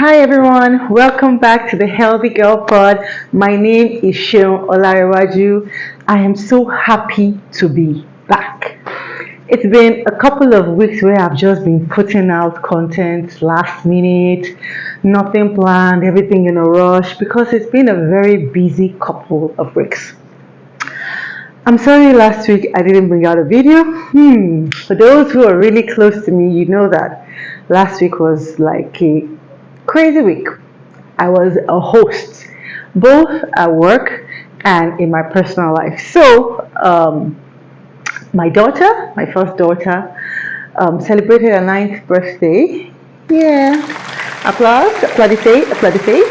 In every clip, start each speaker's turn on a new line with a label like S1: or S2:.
S1: Hi everyone, welcome back to the Healthy Girl Pod. My name is Sheon Olarewaju. I am so happy to be back. It's been a couple of weeks where I've just been putting out content last minute, nothing planned, everything in a rush because it's been a very busy couple of weeks. I'm sorry last week I didn't bring out a video. For those who are really close to me, you know that last week was like a crazy week. I was a host, both at work and in my personal life. My daughter, my first daughter, celebrated her ninth birthday. Yeah, applause, applaudissez, applaudissez.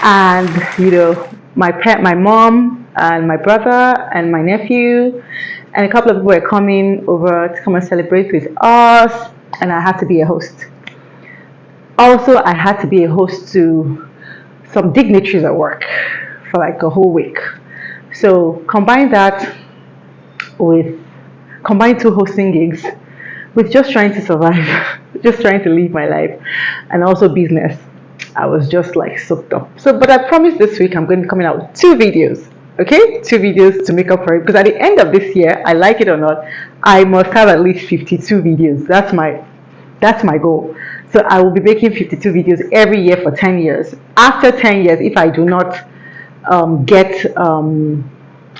S1: And my mom and my brother and my nephew and a couple of people were coming over to come and celebrate with us, and I had to be a host. Also, I had to be a host to some dignitaries at work for like a whole week. So with combine two hosting gigs with just trying to survive, just trying to live my life, and also business. I was just like soaked up. But I promise this week I'm going to be coming out with two videos. Okay, two videos to make up for it. Because at the end of this year, I like it or not, I must have at least 52 videos. That's my goal. So I will be making 52 videos every year for 10 years. After 10 years, if I do not get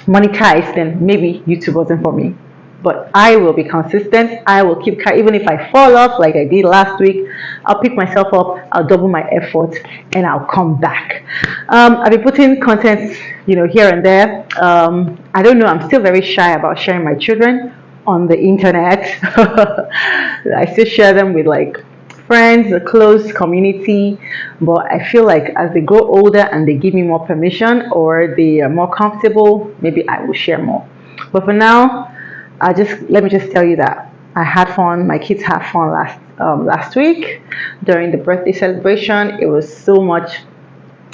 S1: monetized, then maybe YouTube wasn't for me. But I will be consistent. I will keep even if I fall off like I did last week, I'll pick myself up, I'll double my effort, and I'll come back. I've been putting content, here and there. I don't know, I'm still very shy about sharing my children on the internet. I still share them with like friends, a close community, but I feel like as they grow older and they give me more permission or they are more comfortable, maybe I will share more. But for now, let me just tell you that I had fun. My kids had fun last week during the birthday celebration. It was such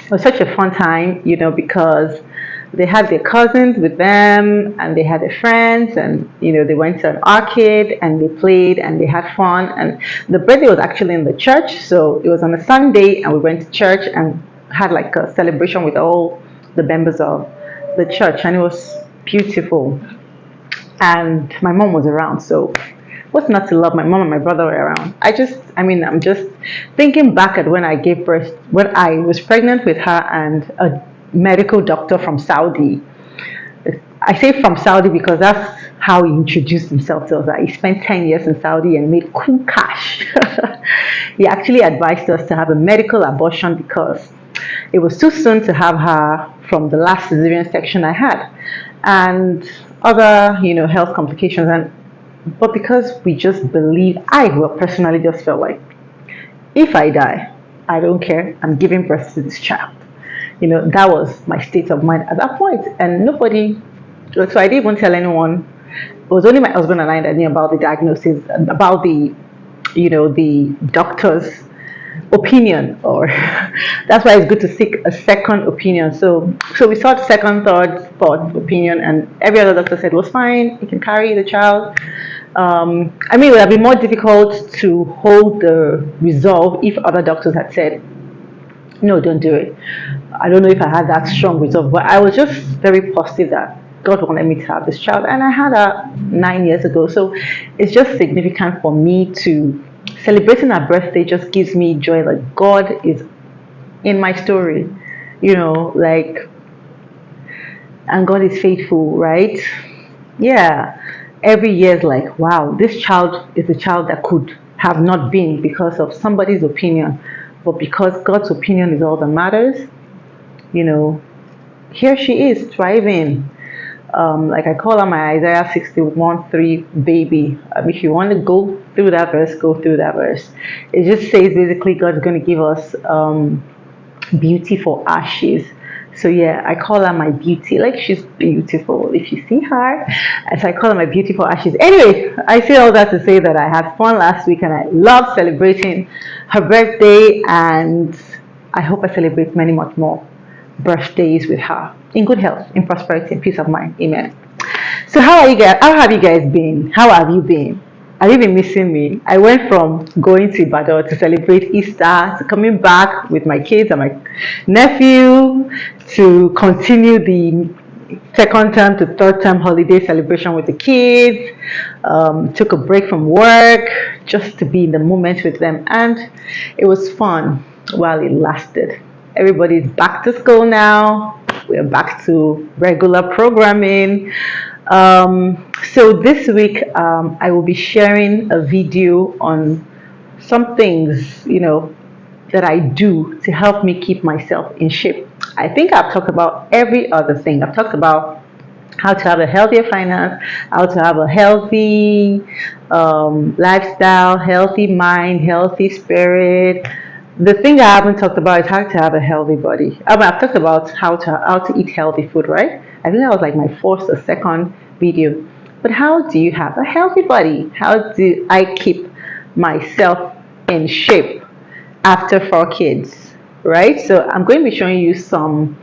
S1: a fun time, because they had their cousins with them and they had their friends, and they went to an arcade and they played and they had fun. And the birthday was actually in the church, so it was on a Sunday and we went to church and had like a celebration with all the members of the church, and it was beautiful. And my mom was around, so what's not to love? My mom and my brother were around. I'm just thinking back at when I gave birth, when I was pregnant with her, and a medical doctor from Saudi. I say from Saudi because that's how he introduced himself to us. That he spent 10 years in Saudi and made cool cash. He actually advised us to have a medical abortion because it was too soon to have her from the last cesarean section I had, and other health complications. But because we just believe, I will personally just felt like if I die, I don't care, I'm giving birth to this child. That was my state of mind at that point. And nobody, so I didn't even tell anyone. It was only my husband and I that knew about the diagnosis, about the doctor's opinion, or that's why it's good to seek a second opinion. So we sought second, third, fourth opinion, and every other doctor said it was fine, you can carry the child. It would have been more difficult to hold the resolve if other doctors had said no, don't do it. I don't know if I had that strong resolve, but I was just very positive that God wanted me to have this child, and I had her 9 years ago. So it's just significant for me to celebrating her birthday. Just gives me joy that God is in my story, and God is faithful, right? Yeah. Every year is like, wow, this child is a child that could have not been because of somebody's opinion, but because God's opinion is all that matters, here she is thriving. Like I call her my Isaiah 61:3 baby. If you want to go through that verse, go through that verse. It just says basically God's going to give us beauty for ashes. So yeah, I call her my beauty. Like, she's beautiful if you see her. And so I call her my beautiful ashes. Anyway, I say all that to say that I had fun last week and I love celebrating her birthday, and I hope I celebrate many much more birthdays with her in good health, in prosperity, and peace of mind. Amen. So how are you guys? How have you guys been? How have you been? Have you been missing me? I went from going to Ibadan to celebrate Easter to coming back with my kids and my nephew to continue the second term to third term holiday celebration with the kids. Took a break from work just to be in the moment with them, and it was fun while it lasted. Everybody's back to school now. We're back to regular programming. So this week, I will be sharing a video on some things, that I do to help me keep myself in shape. I think I've talked about every other thing. I've talked about how to have a healthier finance, how to have a healthy lifestyle, healthy mind, healthy spirit. The thing I haven't talked about is how to have a healthy body. I've talked about how to eat healthy food, right? I think that was like my first or second video. But how do you have a healthy body? How do I keep myself in shape after 4 kids, right? So I'm going to be showing you some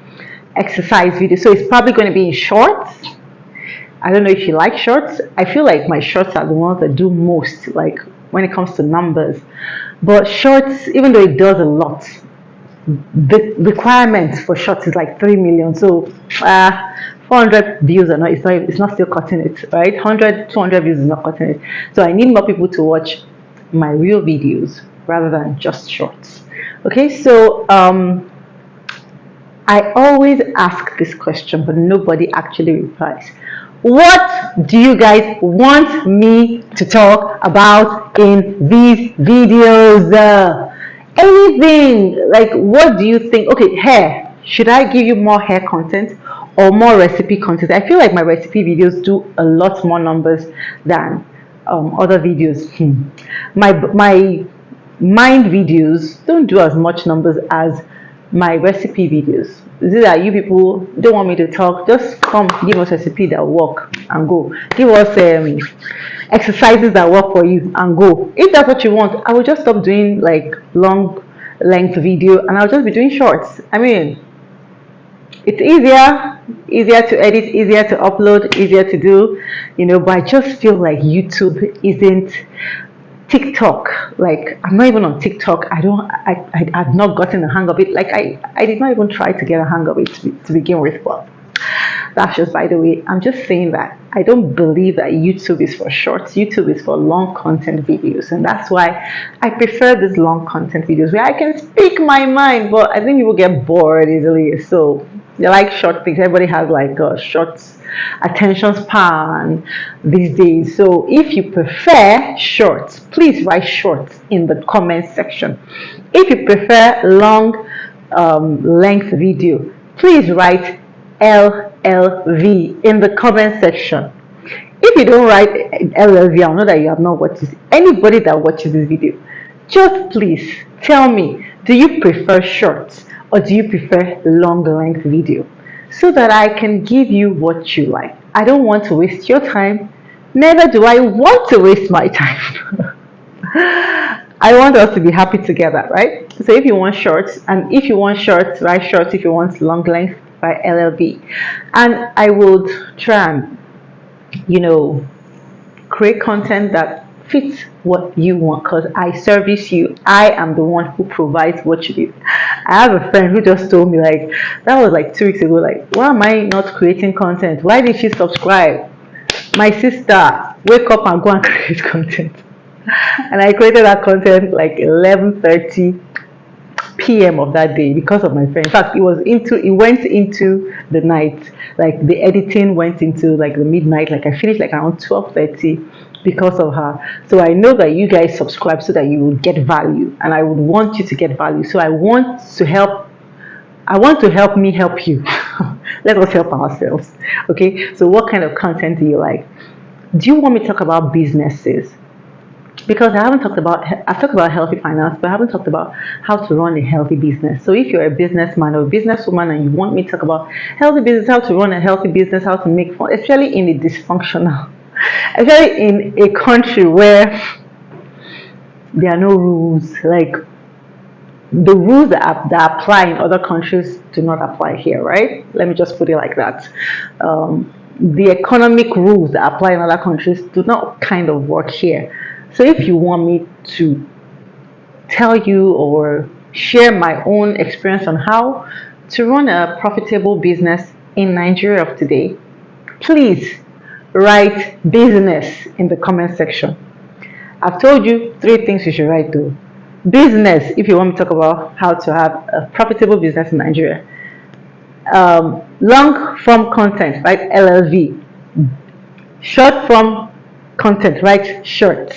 S1: exercise videos. So it's probably going to be in shorts. I don't know if you like shorts. I feel like my shorts are the ones that do most, like when it comes to numbers. But shorts, even though it does a lot, the requirement for shorts is like 3 million. So 400 views are not, it's not still cutting it, right? 100, 200 views is not cutting it. So I need more people to watch my real videos rather than just shorts. Okay, so I always ask this question, but nobody actually replies. What do you guys want me to talk about in these videos? Anything, like, what do you think? Okay, hair. Should I give you more hair content or more recipe content? I feel like my recipe videos do a lot more numbers than other videos. My mind videos don't do as much numbers as my recipe videos. Is it that you people don't want me to talk? Just come give us recipe that work and go. Give us exercises that work for you and go. If that's what you want, I will just stop doing like long length video and I'll just be doing shorts. I mean, it's easier to edit, easier to upload, easier to do, but I just feel like YouTube isn't TikTok. Like, I'm not even on TikTok. I've not gotten a hang of it. Like, I did not even try to get a hang of it to begin with. But that's just by the way. I'm just saying that I don't believe that YouTube is for shorts. YouTube is for long content videos, and that's why I prefer these long content videos where I can speak my mind. But I think people get bored easily, so they like short things. Everybody has like a short attention span these days. So if you prefer shorts, please write shorts in the comment section. If you prefer long length video, please write LLV in the comment section. If you don't write LLV, I'll know that you have not watched this. Anybody that watches this video, just please tell me, do you prefer shorts or do you prefer long length video, so that I can give you what you like. I don't want to waste your time, neither do I want to waste my time. I want us to be happy together, right? So if you want shorts, and if you want shorts, write shorts. If you want long length, write LLB. And I would try and, create content that fits what you want, because I service you. I am the one who provides what you need. I have a friend who just told me, like, that was like 2 weeks ago, like, why am I not creating content? Why did she subscribe? My sister, wake up and go and create content. And I created that content like 11:30 p.m. of that day because of my friend. In fact, it went into the night. Like, the editing went into like the midnight. Like, I finished like around 12:30 because of her. So I know that you guys subscribe so that you will get value, and I would want you to get value. So I want to help me help you. Let us help ourselves. Okay, so what kind of content do you like? Do you want me to talk about businesses? Because I've talked about healthy finance, but I haven't talked about how to run a healthy business. So if you're a businessman or a businesswoman and you want me to talk about healthy business, how to run a healthy business, how to make fun, especially in a dysfunctional, especially in a country where there are no rules, like the rules that apply in other countries do not apply here, right? Let me just put it like that. The economic rules that apply in other countries do not kind of work here. So if you want me to tell you or share my own experience on how to run a profitable business in Nigeria of today, please write business in the comment section. I've told you 3 things you should write though. Business, if you want me to talk about how to have a profitable business in Nigeria. Long form content, right? LLV. Short form content, right? Shorts.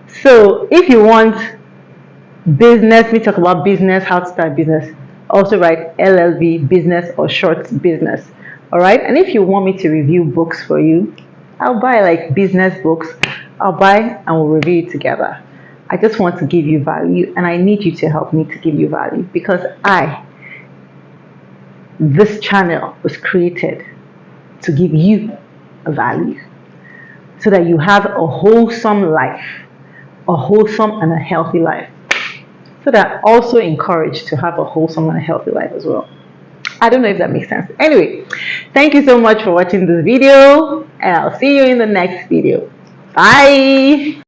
S1: So if you want business, me talk about business, how to start business, also write LLV, business or short business. All right. And if you want me to review books for you, I'll buy like business books. I'll buy and we'll review it together. I just want to give you value and I need you to help me to give you value because this channel was created to give you a value so that you have a wholesome life, a wholesome and a healthy life. So that also encouraged to have a wholesome and a healthy life as well. I don't know if that makes sense. Anyway, thank you so much for watching this video and I'll see you in the next video. Bye.